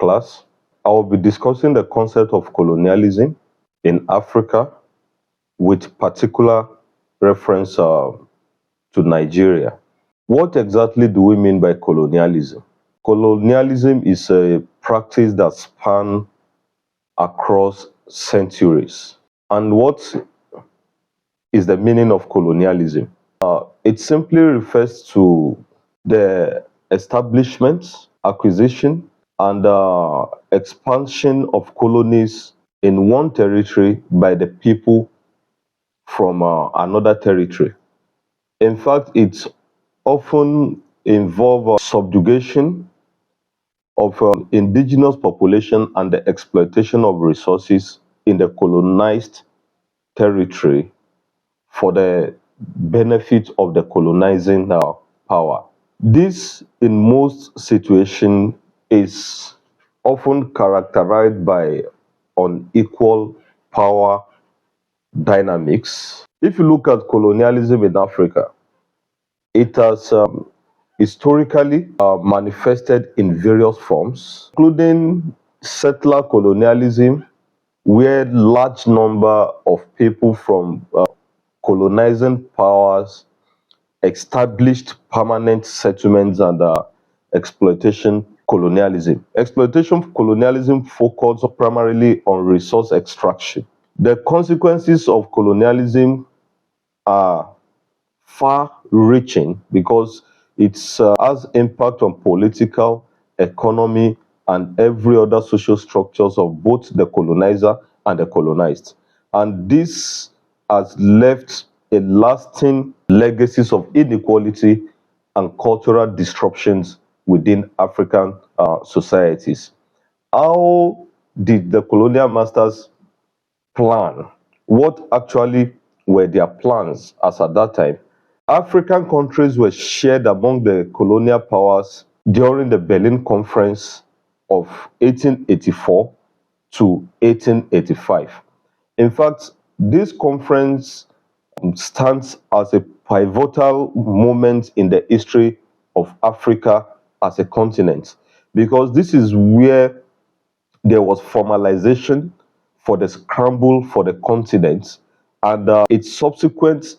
class. I will be discussing the concept of colonialism in Africa with particular reference to Nigeria. What exactly do we mean by colonialism? Colonialism is a practice that spans across centuries. And what is the meaning of colonialism? It simply refers to the establishment, acquisition, and expansion of colonies in one territory by the people from another territory. In fact, it often involves subjugation of indigenous population and the exploitation of resources in the colonized territory for the benefit of the colonizing power. This, in most situations, is often characterized by unequal power dynamics. If you look at colonialism in Africa, it has historically manifested in various forms, including settler colonialism, where large number of people from colonizing powers established permanent settlements and exploitation colonialism. Exploitation colonialism focused primarily on resource extraction. The consequences of colonialism are far-reaching because it has impact on political, economy, and every other social structures of both the colonizer and the colonized. And this has left a lasting legacies of inequality and cultural disruptions within African societies. How did the colonial masters plan? What actually were their plans as at that time? African countries were shared among the colonial powers during the Berlin Conference of 1884 to 1885. In fact, this conference stands as a pivotal moment in the history of Africa as a continent, because this is where there was formalization for the scramble for the continent and its subsequent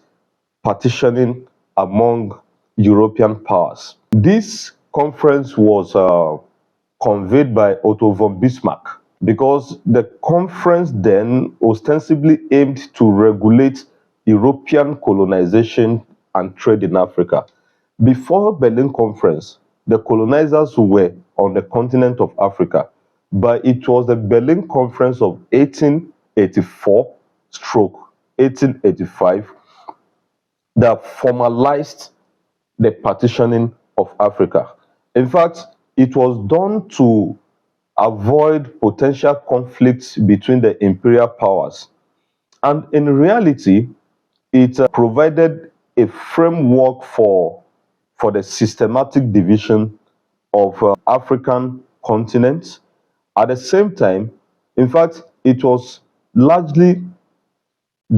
partitioning among European powers. This conference was convened by Otto von Bismarck because the conference then ostensibly aimed to regulate European colonization and trade in Africa. Before Berlin Conference, the colonizers were on the continent of Africa, but it was the Berlin Conference of 1884/1885 that formalized the partitioning of Africa. In fact, it was done to avoid potential conflicts between the imperial powers. And in reality, it provided a framework for the systematic division of African continents. At the same time, in fact, it was largely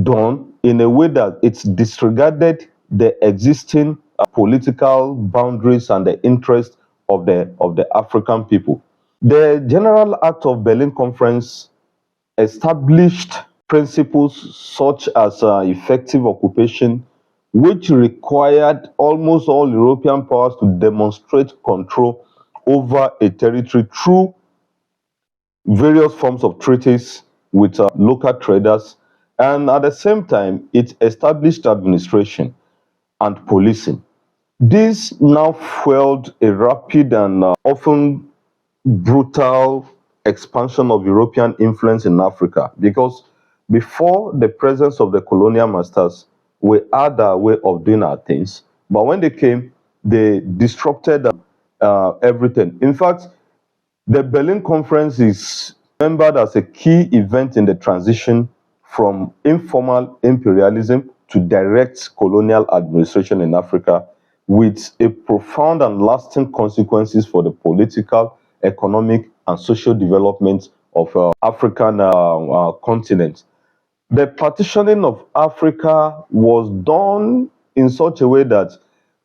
done in a way that it disregarded the existing political boundaries and the interests of the African people. The General Act of Berlin Conference established principles such as effective occupation, which required almost all European powers to demonstrate control over a territory through various forms of treaties with local traders. And at the same time, it established administration and policing. This now fueled a rapid and often brutal expansion of European influence in Africa, because before the presence of the colonial masters, we had a way of doing our things, but when they came, they disrupted everything. In fact, the Berlin Conference is remembered as a key event in the transition from informal imperialism to direct colonial administration in Africa, with a profound and lasting consequences for the political, economic, and social development of African continent. The partitioning of Africa was done in such a way that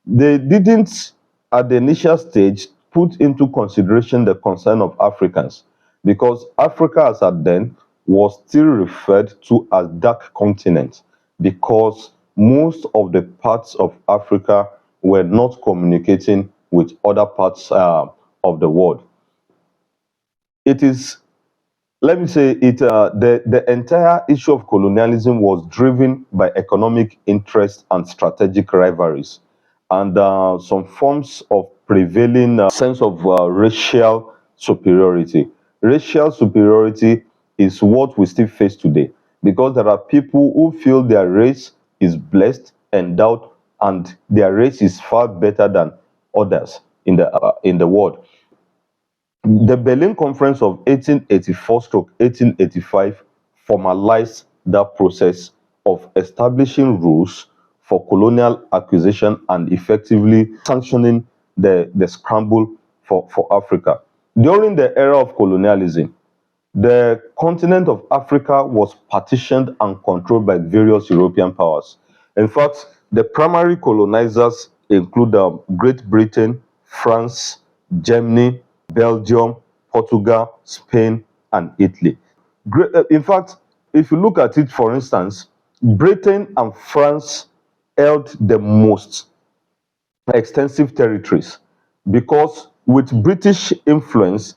they didn't, at the initial stage, put into consideration the concern of Africans, because Africa as at then was still referred to as dark continent, because most of the parts of Africa were not communicating with other parts of the world. It is, let me say it, the entire issue of colonialism was driven by economic interest and strategic rivalries, and some forms of prevailing sense of racial superiority. Racial superiority is what we still face today, because there are people who feel their race is blessed, endowed, and their race is far better than others in the world. The Berlin Conference of 1884-1885 formalized that process of establishing rules for colonial acquisition and effectively sanctioning the scramble for Africa. During the era of colonialism, the continent of Africa was partitioned and controlled by various European powers. In fact, the primary colonizers include Great Britain, France, Germany, Belgium, Portugal, Spain, and Italy. In fact, if you look at it, for instance, Britain and France held the most extensive territories, because with British influence,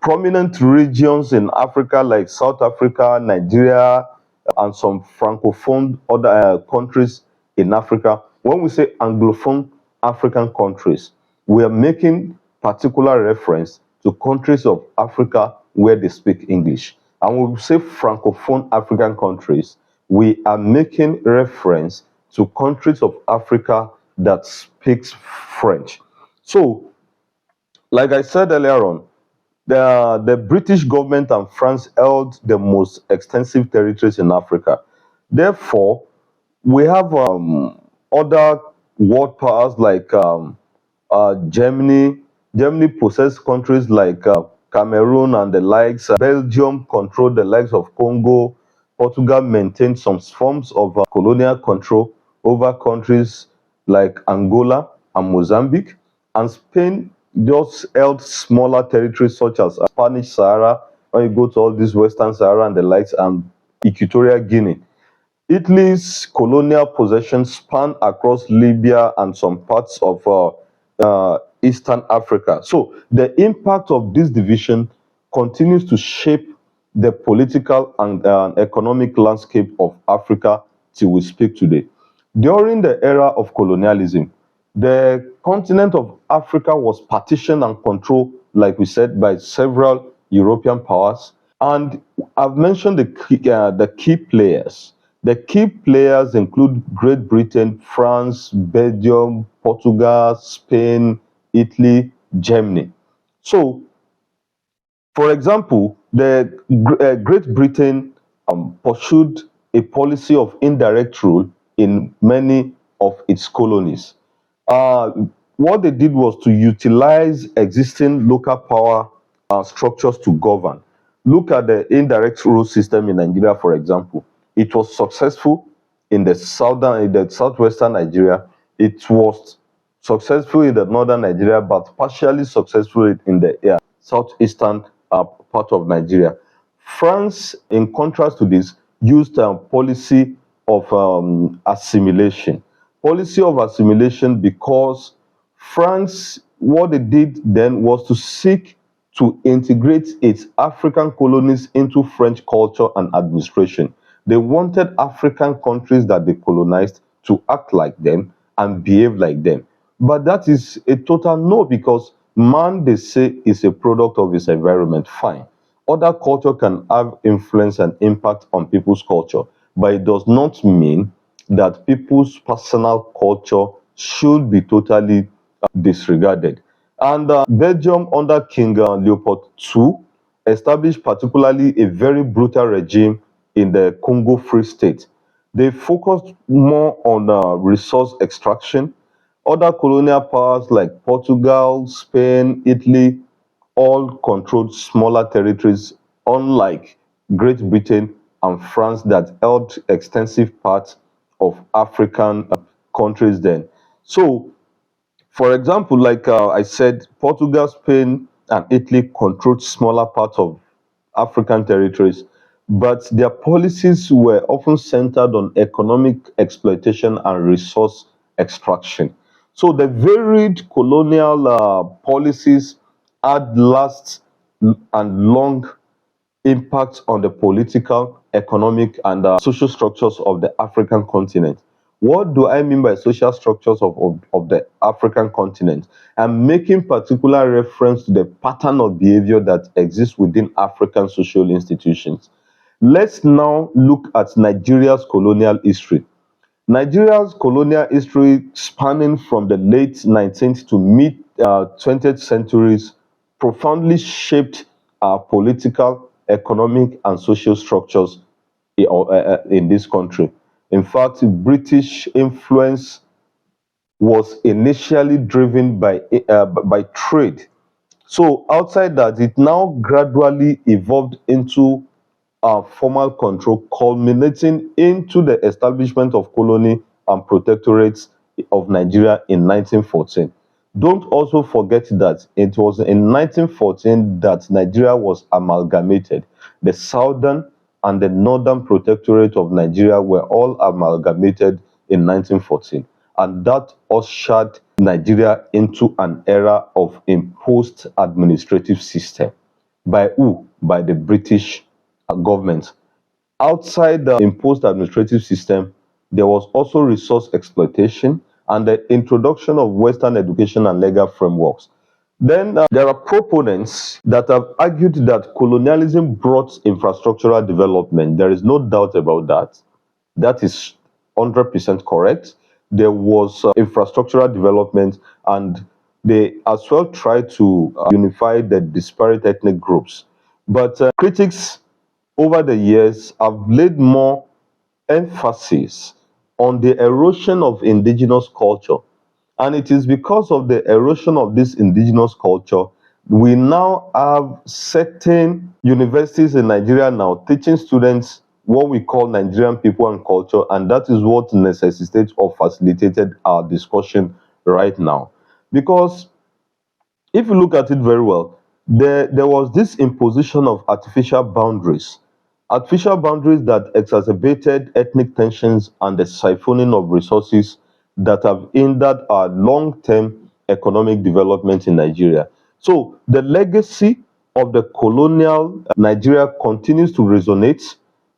prominent regions in Africa like South Africa, Nigeria, and some francophone other countries in Africa. When we say Anglophone African countries, we are making particular reference to countries of Africa where they speak English. And when we say Francophone African countries, we are making reference to countries of Africa that speaks French. So, like I said earlier on, the British government and France held the most extensive territories in Africa. Therefore, we have other world powers like Germany. Germany possessed countries like Cameroon and the likes. Belgium controlled the likes of Congo. Portugal maintained some forms of colonial control over countries like Angola and Mozambique. And Spain just held smaller territories such as Spanish Sahara, when you go to all these Western Sahara and the likes, and Equatorial Guinea. Italy's colonial possessions span across Libya and some parts of Eastern Africa. So the impact of this division continues to shape the political and economic landscape of Africa till we speak today. During the era of colonialism, the continent of Africa was partitioned and controlled, like we said, by several European powers. And I've mentioned the key players. The key players include Great Britain, France, Belgium, Portugal, Spain, Italy, Germany. So, for example, the Great Britain pursued a policy of indirect rule in many of its colonies. Uh, what they did was to utilize existing local power structures to govern. Look at the indirect rule system in Nigeria, for example. It was successful in the southwestern Nigeria. It was successful in the northern Nigeria, but partially successful in the southeastern part of Nigeria. France, in contrast to this, used a policy of assimilation. Policy of assimilation because France, what they did then was to seek to integrate its African colonies into French culture and administration. They wanted African countries that they colonized to act like them and behave like them. But that is a total no, because man, they say, is a product of his environment. Fine. Other culture can have influence and impact on people's culture, but it does not mean that people's personal culture should be totally disregarded. And Belgium under King Leopold II established particularly a very brutal regime in the Congo Free State. They focused more on resource extraction. Other colonial powers like Portugal, Spain, Italy all controlled smaller territories, unlike Great Britain and France that held extensive parts of African countries then. So For example, like I said, Portugal, Spain, and Italy controlled smaller parts of African territories, but their policies were often centered on economic exploitation and resource extraction. So the varied colonial policies had last and long impact on the political, economic, and social structures of the African continent. What do I mean by social structures of the African continent? I'm making particular reference to the pattern of behavior that exists within African social institutions. Let's now look at Nigeria's colonial history. Nigeria's colonial history, spanning from the late 19th to mid 20th centuries, profoundly shaped our political, economic, and social structures in this country. In fact, British influence was initially driven by trade. So outside that, it now gradually evolved into formal control, culminating into the establishment of colony and protectorates of Nigeria in 1914. Don't also forget that it was in 1914 that Nigeria was amalgamated. The southern and the northern protectorate of Nigeria were all amalgamated in 1914, and that ushered Nigeria into an era of imposed administrative system. By who? By the British government. Outside the imposed administrative system, there was also resource exploitation and the introduction of Western education and legal frameworks. Then there are proponents that have argued that colonialism brought infrastructural development. There is no doubt about that. That is 100% correct. There was infrastructural development, and they as well tried to unify the disparate ethnic groups. But critics over the years have laid more emphasis on the erosion of indigenous culture. And it is because of the erosion of this indigenous culture, we now have certain universities in Nigeria now teaching students what we call Nigerian people and culture, and that is what necessitates or facilitated our discussion right now. Because if you look at it very well, there was this imposition of artificial boundaries that exacerbated ethnic tensions and the siphoning of resources that have hindered our long-term economic development in Nigeria. So the legacy of the colonial Nigeria continues to resonate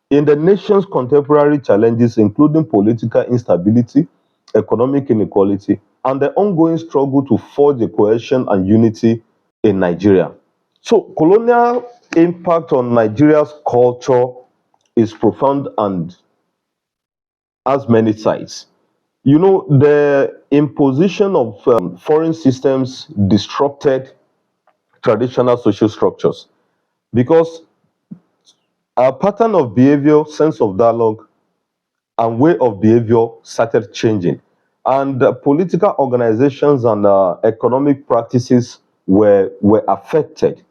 in the nation's contemporary challenges, including political instability, economic inequality, and the ongoing struggle to forge a cohesion and unity in Nigeria. So, colonial impact on Nigeria's culture is profound and has many sides. You know, the imposition of foreign systems disrupted traditional social structures because our pattern of behavior, sense of dialogue, and way of behavior started changing. And political organizations and economic practices were affected.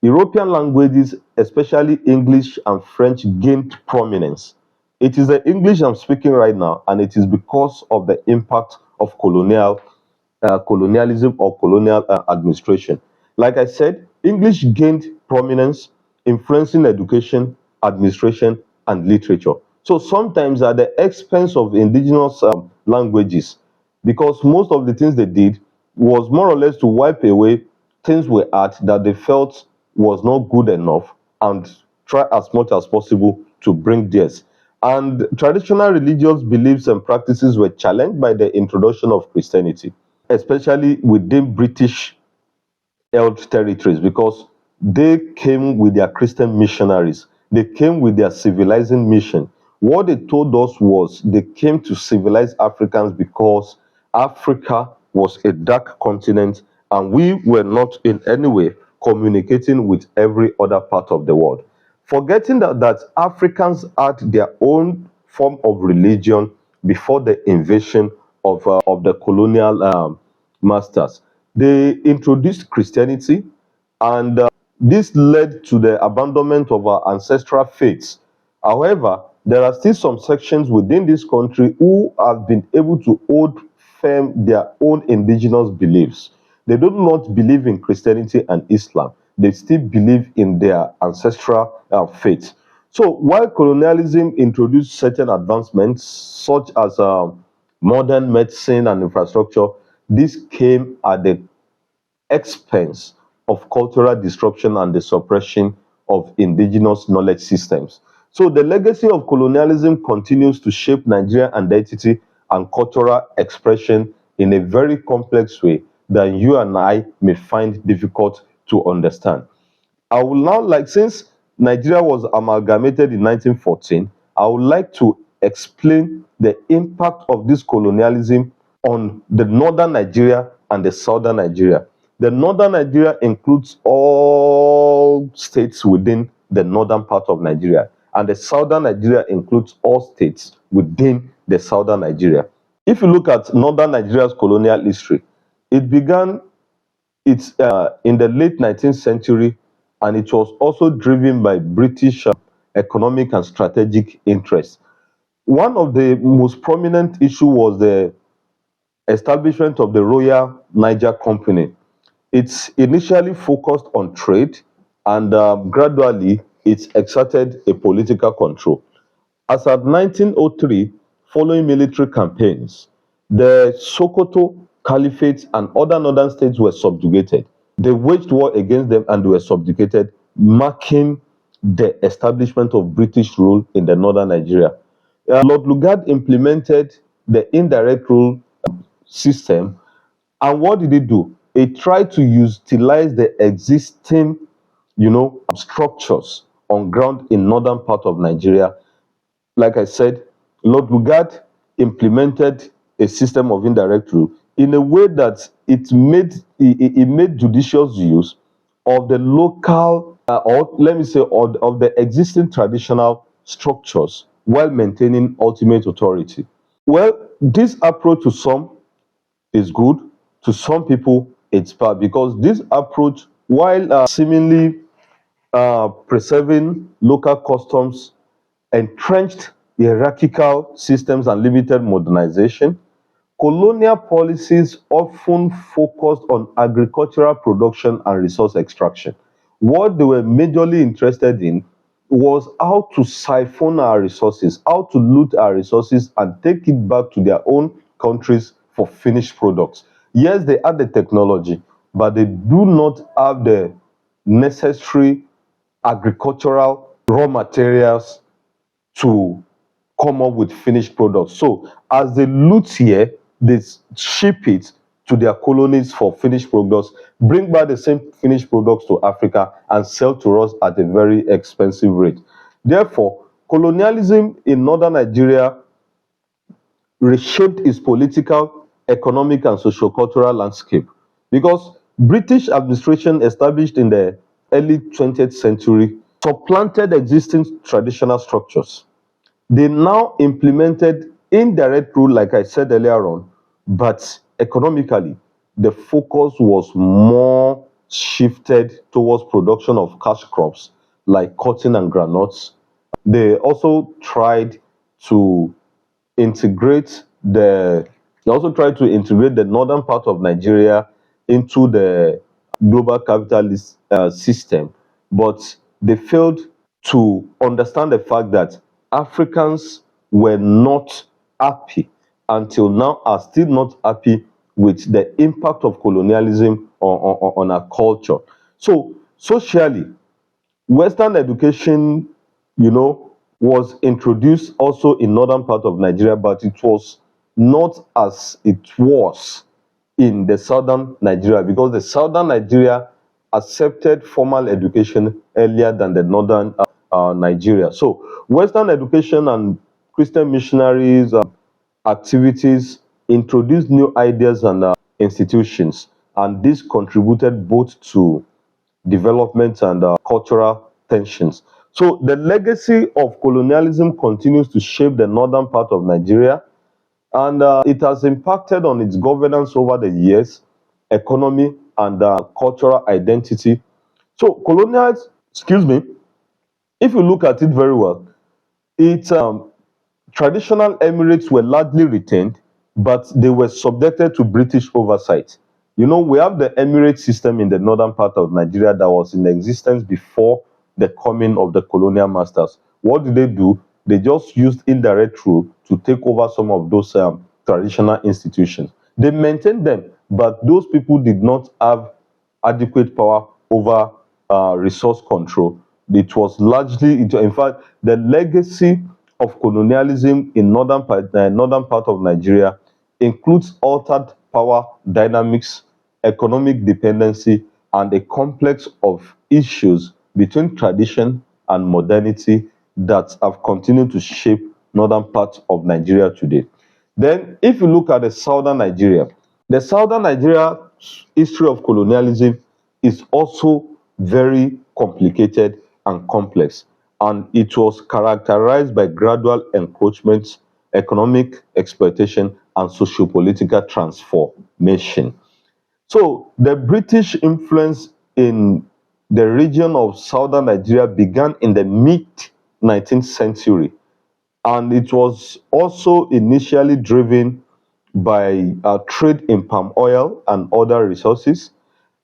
European languages, especially English and French, gained prominence. It is the English I'm speaking right now, and it is because of the impact of colonialism or colonial administration. Like I said, English gained prominence, influencing education, administration, and literature. So sometimes at the expense of indigenous languages, because most of the things they did was more or less to wipe away things we had that they felt was not good enough and try as much as possible to bring theirs. And traditional religious beliefs and practices were challenged by the introduction of Christianity, especially within British held territories, because they came with their Christian missionaries. They came with their civilizing mission. What they told us was they came to civilize Africans because Africa was a dark continent and we were not in any way communicating with every other part of the world. Forgetting that Africans had their own form of religion before the invasion of the colonial masters. They introduced Christianity, and this led to the abandonment of our ancestral faiths. However, there are still some sections within this country who have been able to hold affirm their own indigenous beliefs. They do not believe in Christianity and Islam. They still believe in their ancestral faith. So while colonialism introduced certain advancements, such as modern medicine and infrastructure, this came at the expense of cultural disruption and the suppression of indigenous knowledge systems. So the legacy of colonialism continues to shape Nigerian identity and cultural expression in a very complex way that you and I may find difficult to understand. I would now like, since Nigeria was amalgamated in 1914, I would like to explain the impact of this colonialism on the northern Nigeria and the southern Nigeria. The northern Nigeria includes all states within the northern part of Nigeria, and the southern Nigeria includes all states within the southern Nigeria. If you look at northern Nigeria's colonial history, it began in the late 19th century, and it was also driven by British economic and strategic interests. One of the most prominent issues was the establishment of the Royal Niger Company. It initially focused on trade, and gradually it exerted a political control. As at 1903, following military campaigns, the Sokoto Caliphate and other northern states were subjugated. They waged war against them and were subjugated, marking the establishment of British rule in the northern Nigeria. Lord Lugard implemented the indirect rule system, and what did he do? He tried to utilize the existing, structures on ground in northern part of Nigeria. Like I said, Lord Lugard implemented a system of indirect rule in a way that it made judicious use of the local, or let me say, of the existing traditional structures while maintaining ultimate authority. Well, this approach to some is good, to some people it's bad, because this approach, while seemingly preserving local customs, entrenched hierarchical systems and limited modernization, colonial policies often focused on agricultural production and resource extraction. What they were majorly interested in was how to siphon our resources, how to loot our resources and take it back to their own countries for finished products. Yes, they had the technology, but they do not have the necessary agricultural raw materials to come up with finished products. So as they loot here, they ship it to their colonies for finished products, bring back the same finished products to Africa and sell to us at a very expensive rate. Therefore, colonialism in northern Nigeria reshaped its political, economic, and socio-cultural landscape, because British administration established in the early 20th century supplanted existing traditional structures. They now implemented indirect rule, like I said earlier on, but economically, the focus was more shifted towards production of cash crops like cotton and granules. They also tried to integrate the northern part of Nigeria into the global capitalist system, but they failed to understand the fact that Africans were not happy, until now are still not happy with the impact of colonialism on our culture. So socially, Western education, was introduced also in northern part of Nigeria, but it was not as it was in the southern Nigeria, because the southern Nigeria accepted formal education earlier than the northern Nigeria. So Western education and Christian missionaries activities introduced new ideas and institutions, and this contributed both to development and cultural tensions. So the legacy of colonialism continues to shape the northern part of Nigeria, and it has impacted on its governance over the years, economy, and cultural identity. So excuse me, if you look at it very well, its traditional emirates were largely retained, but they were subjected to British oversight. You know, we have the Emirate system in the northern part of Nigeria that was in existence before the coming of the colonial masters. What did they do? They just used indirect rule to take over some of those traditional institutions. They maintained them, but those people did not have adequate power over resource control. It was largely, in fact, the legacy of colonialism in northern part of Nigeria includes altered power dynamics, economic dependency, and a complex of issues between tradition and modernity that have continued to shape northern part of Nigeria today. Then, if you look at the southern Nigeria history of colonialism is also very complicated and complex, and it was characterized by gradual encroachment, economic exploitation, and socio-political transformation. So the British influence in the region of southern Nigeria began in the mid 19th century, and it was also initially driven by trade in palm oil and other resources.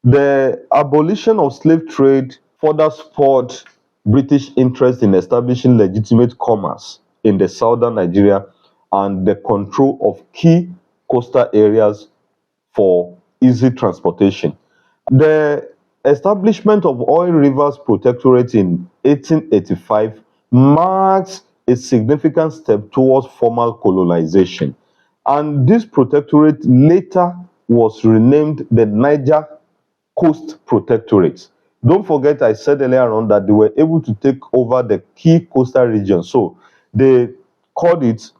The abolition of slave trade further spurred British interest in establishing legitimate commerce in the southern Nigeria and the control of key coastal areas for easy transportation. The establishment of Oil Rivers Protectorate in 1885 marks a significant step towards formal colonization, and this protectorate later was renamed the Niger Coast Protectorate. Don't forget, I said earlier on that they were able to take over the key coastal regions, so they called it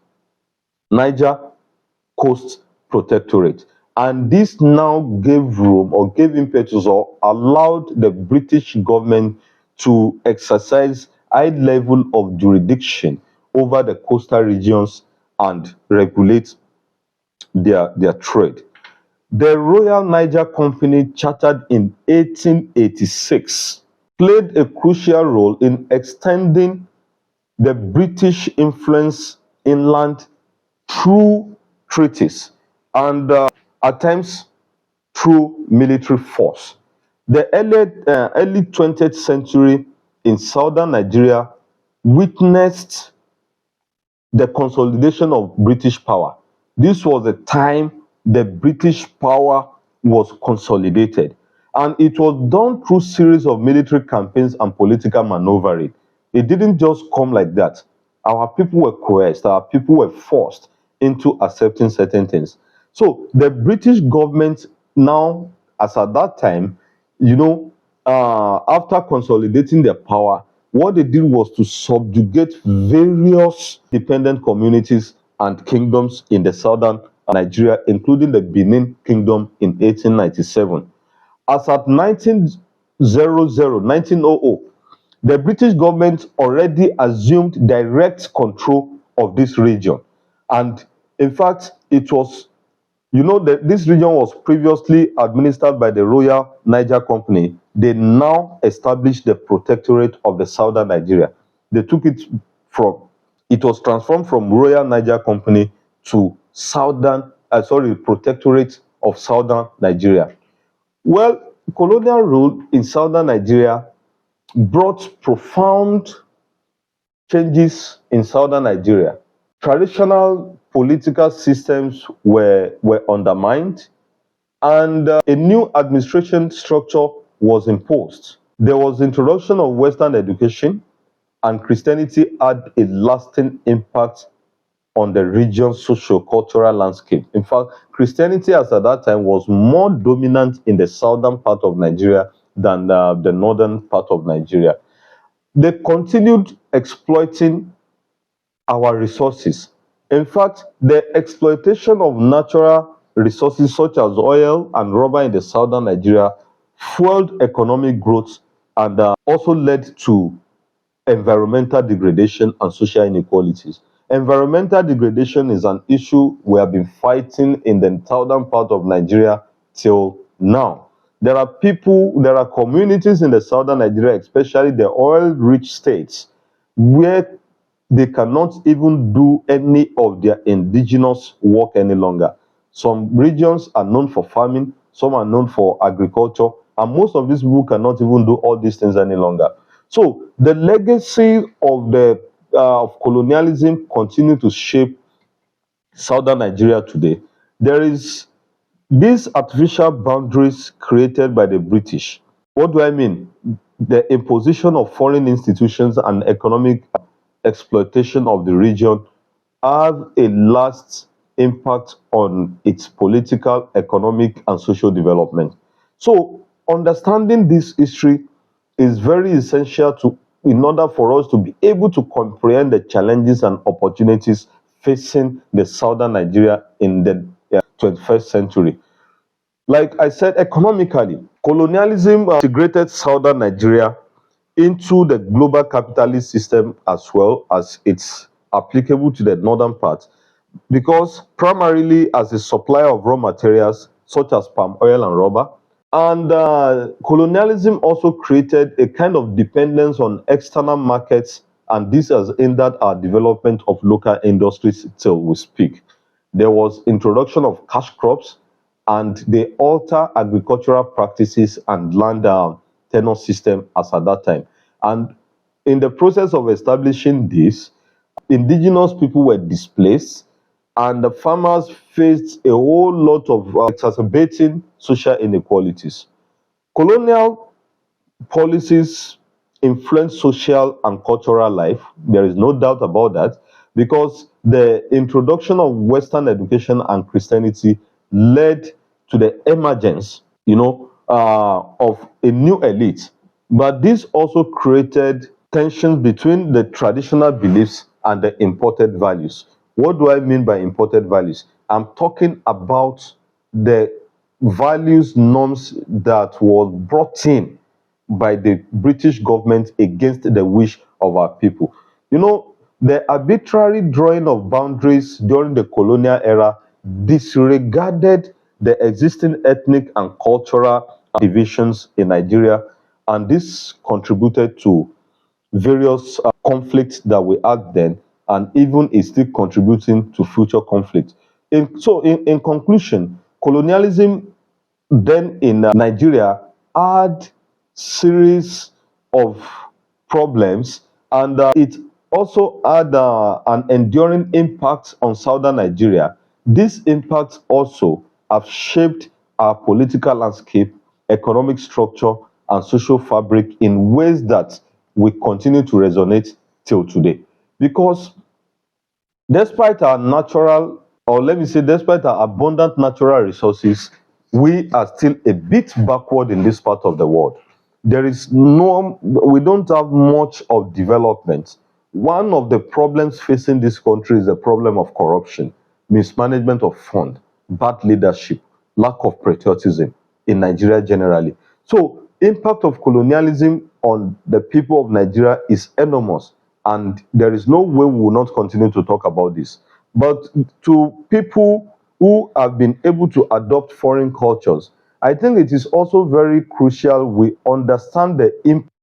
Niger Coast Protectorate. And this now gave room or gave impetus or allowed the British government to exercise high level of jurisdiction over the coastal regions and regulate their trade. The Royal Niger Company, chartered in 1886, played a crucial role in extending the British influence inland through treaties and at times through military force. The early 20th century in southern Nigeria witnessed the consolidation of British power. This was the time the British power was consolidated, and it was done through series of military campaigns and political maneuvering. It didn't just come like that. Our people were coerced, our people were forced into accepting certain things. So the British government now, as at that time, after consolidating their power, what they did was to subjugate various dependent communities and kingdoms in the southern Nigeria, including the Benin Kingdom in 1897. As at 1900, the British government already assumed direct control of this region. And in fact, it was, that this region was previously administered by the Royal Niger Company. They now established the Protectorate of the Southern Nigeria. They took it from, it was transformed from Royal Niger Company to Protectorate of Southern Nigeria. Well, colonial rule in Southern Nigeria brought profound changes in Southern Nigeria. Traditional political systems were undermined, and a new administration structure was imposed. There was introduction of Western education, and Christianity had a lasting impact on the region's socio-cultural landscape. In fact, Christianity as at that time was more dominant in the southern part of Nigeria than the northern part of Nigeria. They continued exploiting our resources. In fact, the exploitation of natural resources such as oil and rubber in the southern Nigeria fueled economic growth and also led to environmental degradation and social inequalities. Environmental degradation is an issue we have been fighting in the southern part of Nigeria till now. There are communities in the southern Nigeria, especially the oil-rich states, where they cannot even do any of their indigenous work any longer. Some regions are known for farming, some are known for agriculture, and most of these people cannot even do all these things any longer. So the legacy of the of colonialism continue to shape southern Nigeria today. There is these artificial boundaries created by the British. What do I mean? The imposition of foreign institutions and economic exploitation of the region have a last impact on its political, economic, and social development. So, understanding this history is very essential to in order for us to be able to comprehend the challenges and opportunities facing the southern Nigeria in the 21st century. Like I said, economically, colonialism integrated southern Nigeria into the global capitalist system as well as it's applicable to the northern part, because primarily as a supplier of raw materials such as palm oil and rubber. And colonialism also created a kind of dependence on external markets, and this has hindered our development of local industries till we speak. There was introduction of cash crops, and they alter agricultural practices and land tenure system as at that time. And in the process of establishing this, indigenous people were displaced, and the farmers faced a whole lot of exacerbating social inequalities. Colonial policies influence social and cultural life. There is no doubt about that, because the introduction of Western education and Christianity led to the emergence, of a new elite. But this also created tensions between the traditional beliefs and the imported values. What do I mean by imported values? I'm talking about the values norms that was brought in by the British government against the wish of our people. The arbitrary drawing of boundaries during the colonial era disregarded the existing ethnic and cultural divisions in Nigeria, and this contributed to various conflicts that we had then, and even is still contributing to future conflict. In conclusion, colonialism then in Nigeria had series of problems, and it also had an enduring impact on southern Nigeria. These impacts also have shaped our political landscape, economic structure, and social fabric in ways that we continue to resonate till today. Because despite our natural, or let me say, despite our abundant natural resources, we are still a bit backward in this part of the world. We don't have much of development. One of the problems facing this country is the problem of corruption, mismanagement of fund, bad leadership, lack of patriotism in Nigeria generally. So, impact of colonialism on the people of Nigeria is enormous, and there is no way we will not continue to talk about this. But to people who have been able to adopt foreign cultures, I think it is also very crucial we understand the impact